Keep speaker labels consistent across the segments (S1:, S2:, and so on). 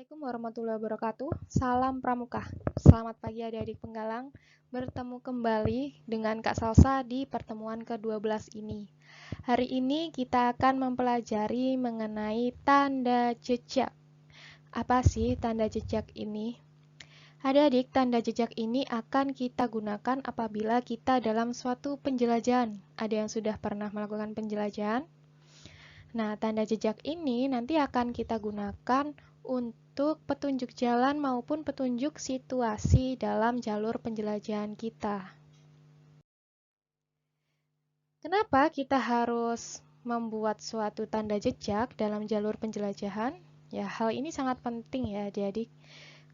S1: Assalamualaikum warahmatullahi wabarakatuh. Salam Pramuka. Selamat pagi adik-adik penggalang. Bertemu kembali dengan Kak Salsa di pertemuan ke-12 ini. Hari ini kita akan mempelajari mengenai tanda jejak. Apa sih tanda jejak ini? Adik-adik, tanda jejak ini akan kita gunakan apabila kita dalam suatu penjelajahan. Ada yang sudah pernah melakukan penjelajahan? Nah, tanda jejak ini nanti akan kita gunakan untuk petunjuk jalan maupun petunjuk situasi dalam jalur penjelajahan kita. Kenapa kita harus membuat suatu tanda jejak dalam jalur penjelajahan? Ya, hal ini sangat penting ya, adik-adik.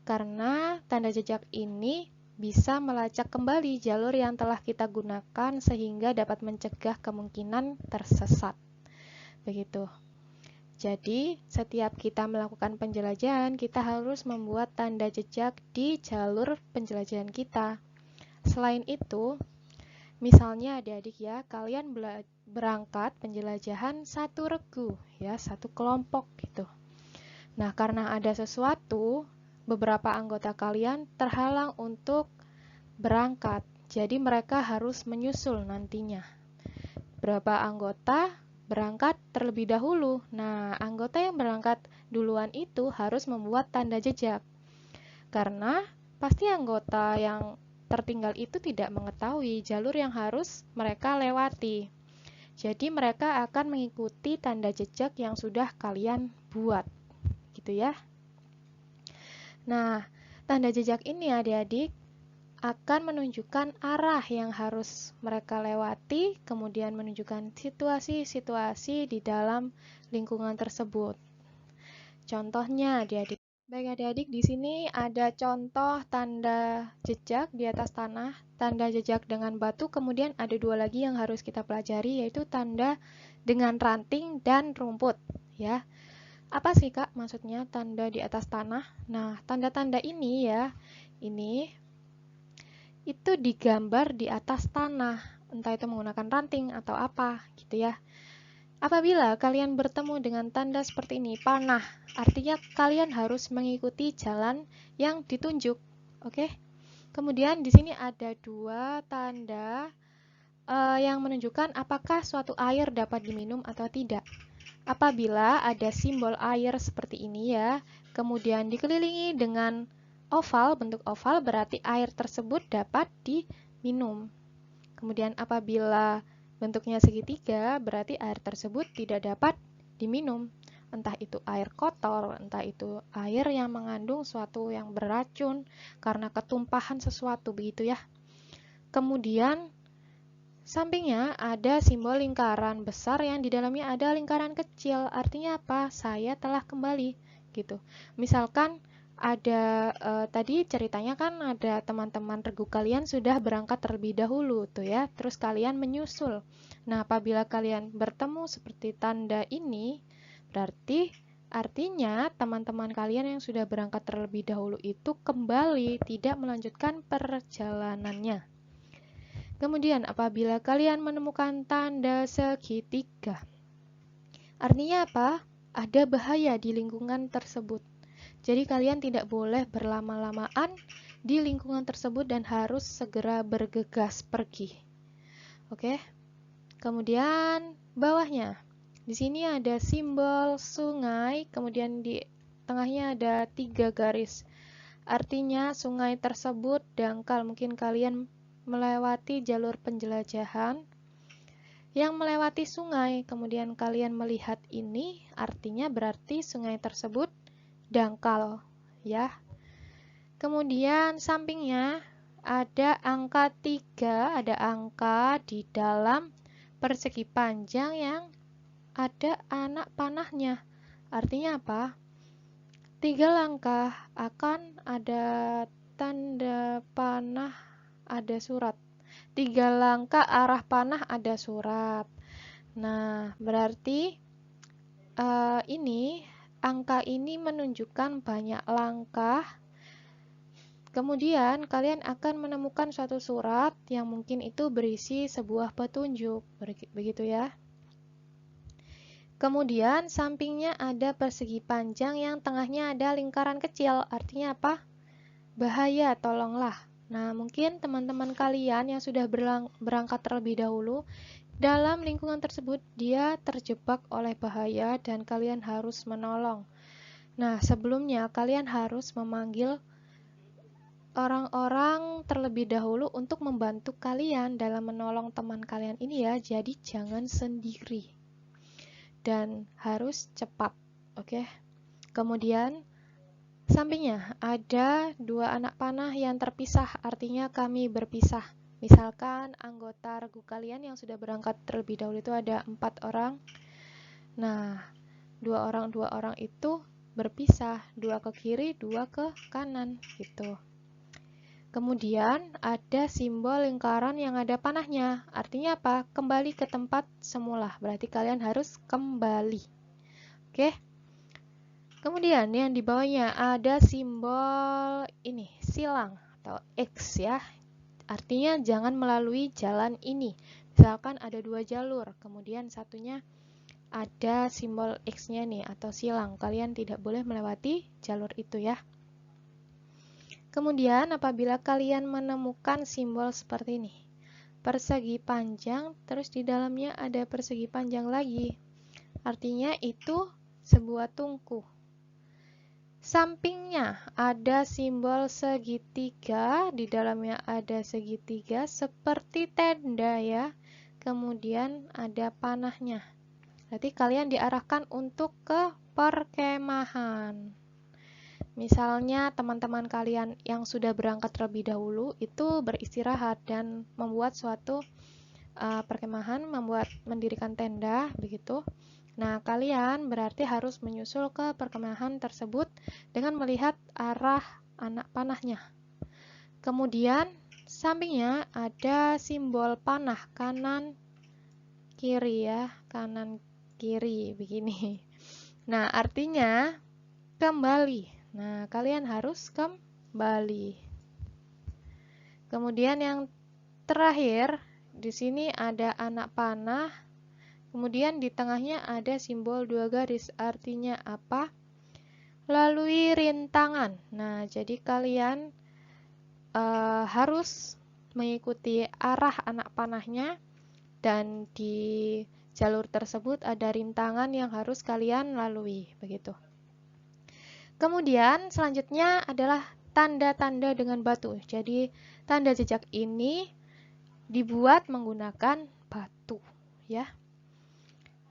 S1: Karena tanda jejak ini bisa melacak kembali jalur yang telah kita gunakan sehingga dapat mencegah kemungkinan tersesat. Begitu. Jadi, setiap kita melakukan penjelajahan, kita harus membuat tanda jejak di jalur penjelajahan kita. Selain itu, misalnya adik-adik ya, kalian berangkat penjelajahan satu regu, ya, satu kelompok gitu. Nah, karena ada sesuatu, beberapa anggota kalian terhalang untuk berangkat. Jadi, mereka harus menyusul nantinya. Berapa anggota berangkat terlebih dahulu. Nah, anggota yang berangkat duluan itu harus membuat tanda jejak. Karena pasti anggota yang tertinggal itu tidak mengetahui jalur yang harus mereka lewati. Jadi mereka akan mengikuti tanda jejak yang sudah kalian buat. Gitu ya. Nah, tanda jejak ini adik-adik akan menunjukkan arah yang harus mereka lewati, kemudian menunjukkan situasi-situasi di dalam lingkungan tersebut. Contohnya, adik-adik. Baik adik-adik, di sini ada contoh tanda jejak di atas tanah, tanda jejak dengan batu, kemudian ada dua lagi yang harus kita pelajari, yaitu tanda dengan ranting dan rumput. Ya, apa sih Kak maksudnya tanda di atas tanah? Nah, tanda-tanda ini ya, ini itu digambar di atas tanah, entah itu menggunakan ranting atau apa gitu ya. Apabila kalian bertemu dengan tanda seperti ini, panah, artinya kalian harus mengikuti jalan yang ditunjuk. Oke. Kemudian di sini ada dua tanda yang menunjukkan apakah suatu air dapat diminum atau tidak. Apabila ada simbol air seperti ini ya, kemudian dikelilingi dengan oval, bentuk oval berarti air tersebut dapat diminum. Kemudian apabila bentuknya segitiga, berarti air tersebut tidak dapat diminum. Entah itu air kotor, entah itu air yang mengandung suatu yang beracun karena ketumpahan sesuatu, begitu ya. Kemudian sampingnya ada simbol lingkaran besar yang di dalamnya ada lingkaran kecil. Artinya apa? Saya telah kembali gitu. Misalkan ada tadi ceritanya kan ada teman-teman regu kalian sudah berangkat terlebih dahulu tuh ya. Terus kalian menyusul. Nah, apabila kalian bertemu seperti tanda ini, berarti artinya teman-teman kalian yang sudah berangkat terlebih dahulu itu kembali, tidak melanjutkan perjalanannya. Kemudian apabila kalian menemukan tanda segitiga, artinya apa? Ada bahaya di lingkungan tersebut. Jadi kalian tidak boleh berlama-lamaan di lingkungan tersebut dan harus segera bergegas pergi. Oke. Kemudian bawahnya. Di sini ada simbol sungai, kemudian di tengahnya ada 3 garis. Artinya sungai tersebut dangkal. Mungkin kalian melewati jalur penjelajahan yang melewati sungai, kemudian kalian melihat ini, artinya berarti sungai tersebut dangkal, ya. Kemudian sampingnya ada angka 3, ada angka di dalam persegi panjang yang ada anak panahnya. Artinya apa? 3 langkah akan ada tanda panah, ada surat. 3 langkah arah panah ada surat. Nah, berarti ini angka ini menunjukkan banyak langkah. Kemudian kalian akan menemukan suatu surat yang mungkin itu berisi sebuah petunjuk, begitu ya. Kemudian sampingnya ada persegi panjang yang tengahnya ada lingkaran kecil. Artinya apa? Bahaya, tolonglah. Nah, mungkin teman-teman kalian yang sudah berangkat terlebih dahulu, dalam lingkungan tersebut dia terjebak oleh bahaya dan kalian harus menolong. Nah, sebelumnya kalian harus memanggil orang-orang terlebih dahulu untuk membantu kalian dalam menolong teman kalian ini ya. Jadi jangan sendiri. Dan harus cepat. Oke. Kemudian sampingnya ada dua anak panah yang terpisah, artinya kami berpisah. Misalkan anggota regu kalian yang sudah berangkat terlebih dahulu itu ada 4 orang. Nah, dua orang itu berpisah, 2 ke kiri, 2 ke kanan gitu. Kemudian ada simbol lingkaran yang ada panahnya. Artinya apa? Kembali ke tempat semula. Berarti kalian harus kembali. Oke. Kemudian yang di bawahnya ada simbol ini, silang atau X ya. Artinya jangan melalui jalan ini. Misalkan ada 2 jalur, kemudian satunya ada simbol X-nya nih atau silang. Kalian tidak boleh melewati jalur itu ya. Kemudian apabila kalian menemukan simbol seperti ini, persegi panjang, terus di dalamnya ada persegi panjang lagi. Artinya itu sebuah tungku. Sampingnya ada simbol segitiga, di dalamnya ada segitiga seperti tenda ya. Kemudian ada panahnya. Berarti kalian diarahkan untuk ke perkemahan. Misalnya teman-teman kalian yang sudah berangkat terlebih dahulu itu beristirahat dan membuat suatu perkemahan, mendirikan tenda begitu. Nah, kalian berarti harus menyusul ke perkemahan tersebut dengan melihat arah anak panahnya. Kemudian, sampingnya ada simbol panah kanan kiri ya, kanan kiri begini. Nah, artinya kembali. Nah, kalian harus kembali. Kemudian yang terakhir, di sini ada anak panah. Kemudian di tengahnya ada simbol 2 garis, artinya apa? Lalui rintangan. Nah, jadi kalian harus mengikuti arah anak panahnya dan di jalur tersebut ada rintangan yang harus kalian lalui, begitu. Kemudian selanjutnya adalah tanda-tanda dengan batu. Jadi tanda jejak ini dibuat menggunakan batu, ya.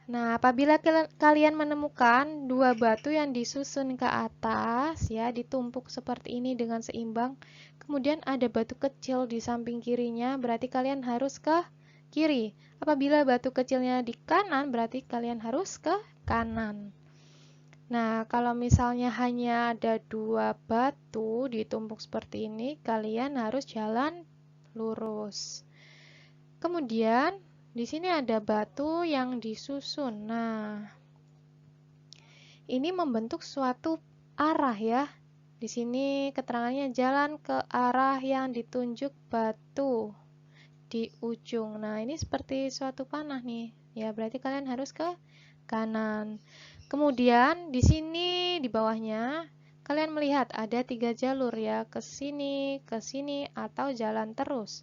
S1: Nah, apabila kalian menemukan 2 batu yang disusun ke atas, ya, ditumpuk seperti ini dengan seimbang, kemudian ada batu kecil di samping kirinya, berarti kalian harus ke kiri. Apabila batu kecilnya di kanan, berarti kalian harus ke kanan. Nah, kalau misalnya hanya ada 2 batu ditumpuk seperti ini, kalian harus jalan lurus. Kemudian, di sini ada batu yang disusun. Nah, ini membentuk suatu arah ya. Di sini keterangannya jalan ke arah yang ditunjuk batu di ujung. Nah, ini seperti suatu panah nih. Ya, berarti kalian harus ke kanan. Kemudian di sini di bawahnya kalian melihat ada 3 jalur ya, ke sini, atau jalan terus.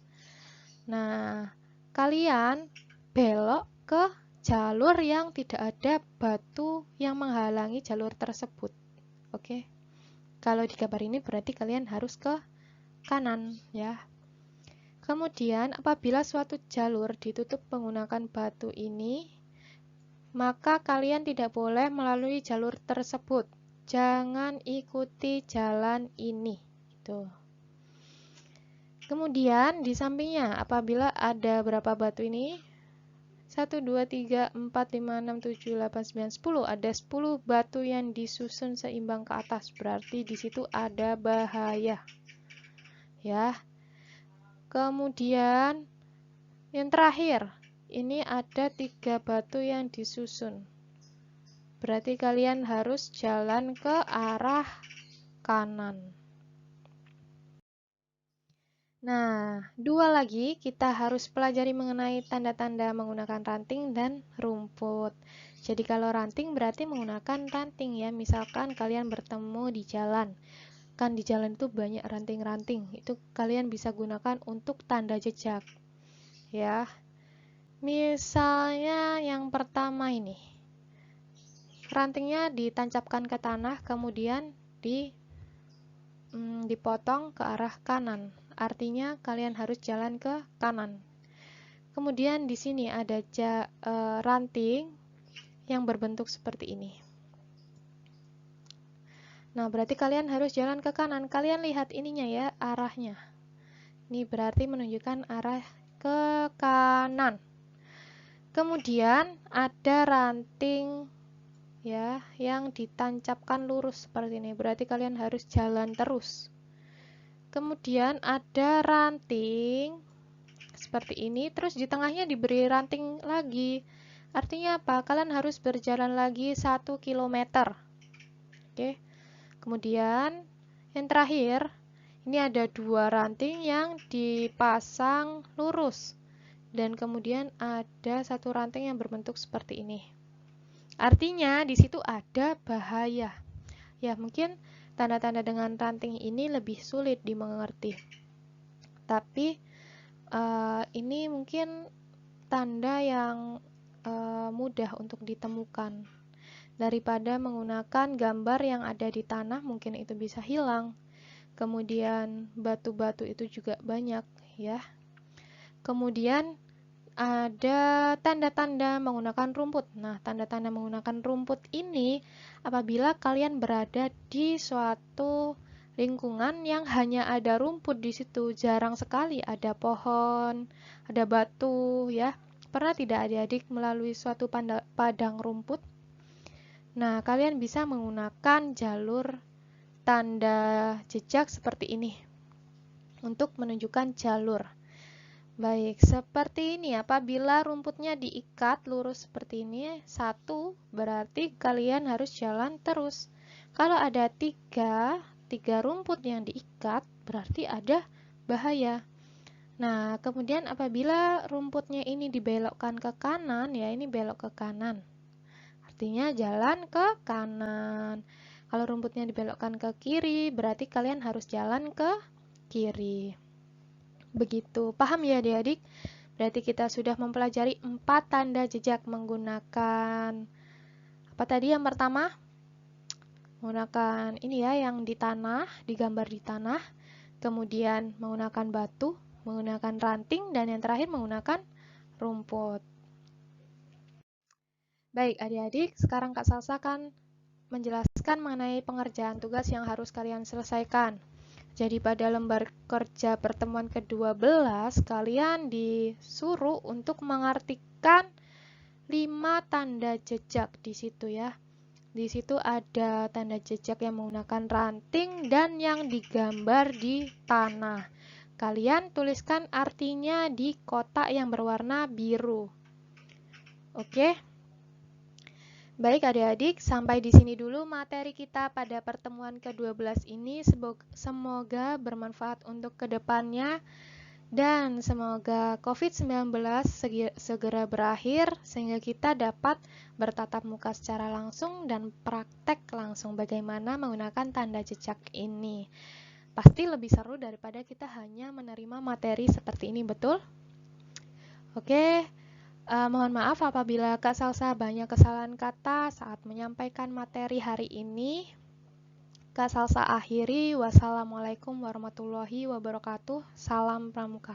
S1: Nah, kalian belok ke jalur yang tidak ada batu yang menghalangi jalur tersebut. Oke. Kalau di gambar ini berarti kalian harus ke kanan ya. Kemudian apabila suatu jalur ditutup menggunakan batu ini, maka kalian tidak boleh melalui jalur tersebut. Jangan ikuti jalan ini. Gitu. Kemudian di sampingnya apabila ada berapa batu ini? 1, 2, 3, 4, 5, 6, 7, 8, 9, 10. Ada 10 batu yang disusun seimbang ke atas. Berarti di situ ada bahaya. Ya. Kemudian yang terakhir, ini ada 3 batu yang disusun. Berarti kalian harus jalan ke arah kanan. Nah, 2 lagi kita harus pelajari mengenai tanda-tanda menggunakan ranting dan rumput. Jadi kalau ranting berarti menggunakan ranting ya. Misalkan kalian bertemu di jalan. Kan di jalan itu banyak ranting-ranting. Itu kalian bisa gunakan untuk tanda jejak. Ya. Misalnya yang pertama ini. Rantingnya ditancapkan ke tanah, kemudian dipotong ke arah kanan. Artinya kalian harus jalan ke kanan. Kemudian di sini ada ranting yang berbentuk seperti ini. Nah, berarti kalian harus jalan ke kanan. Kalian lihat ininya ya, arahnya. Ini berarti menunjukkan arah ke kanan. Kemudian ada ranting ya yang ditancapkan lurus seperti ini. Berarti kalian harus jalan terus. Kemudian ada ranting seperti ini, terus di tengahnya diberi ranting lagi. Artinya apa? Kalian harus berjalan lagi 1 km. Oke. Kemudian yang terakhir, ini ada 2 ranting yang dipasang lurus. Dan kemudian ada 1 ranting yang berbentuk seperti ini. Artinya di situ ada bahaya. Ya, mungkin tanda-tanda dengan ranting ini lebih sulit dimengerti. Tapi ini mungkin tanda yang mudah untuk ditemukan. Daripada menggunakan gambar yang ada di tanah, mungkin itu bisa hilang. Kemudian batu-batu itu juga banyak ya. Kemudian ada tanda-tanda menggunakan rumput. Nah, tanda-tanda menggunakan rumput ini apabila kalian berada di suatu lingkungan yang hanya ada rumput di situ, jarang sekali ada pohon, ada batu ya. Pernah tidak adik-adik melalui suatu padang rumput? Nah, kalian bisa menggunakan jalur tanda jejak seperti ini untuk menunjukkan jalur. Baik, seperti ini. Apabila rumputnya diikat lurus seperti ini, 1 berarti kalian harus jalan terus. Kalau ada 3 rumput yang diikat, berarti ada bahaya. Nah, kemudian apabila rumputnya ini dibelokkan ke kanan, ya ini belok ke kanan. Artinya jalan ke kanan. Kalau rumputnya dibelokkan ke kiri, berarti kalian harus jalan ke kiri. Begitu. Paham ya adik-adik? Berarti kita sudah mempelajari 4 tanda jejak menggunakan apa tadi yang pertama? Menggunakan ini ya yang di tanah, digambar di tanah. Kemudian menggunakan batu, menggunakan ranting, dan yang terakhir menggunakan rumput. Baik adik-adik, sekarang Kak Salsa akan menjelaskan mengenai pengerjaan tugas yang harus kalian selesaikan. Jadi pada lembar kerja pertemuan ke-12, kalian disuruh untuk mengartikan 5 tanda jejak di situ ya. Di situ ada tanda jejak yang menggunakan ranting dan yang digambar di tanah. Kalian tuliskan artinya di kotak yang berwarna biru. Oke? Baik adik-adik, sampai di sini dulu materi kita pada pertemuan ke-12 ini. Semoga bermanfaat untuk kedepannya dan semoga COVID-19 segera berakhir sehingga kita dapat bertatap muka secara langsung dan praktek langsung bagaimana menggunakan tanda jejak ini. Pasti lebih seru daripada kita hanya menerima materi seperti ini, betul? Oke. Mohon maaf apabila Kak Salsa banyak kesalahan kata saat menyampaikan materi hari ini. Kak Salsa akhiri. Wassalamualaikum warahmatullahi wabarakatuh. Salam Pramuka.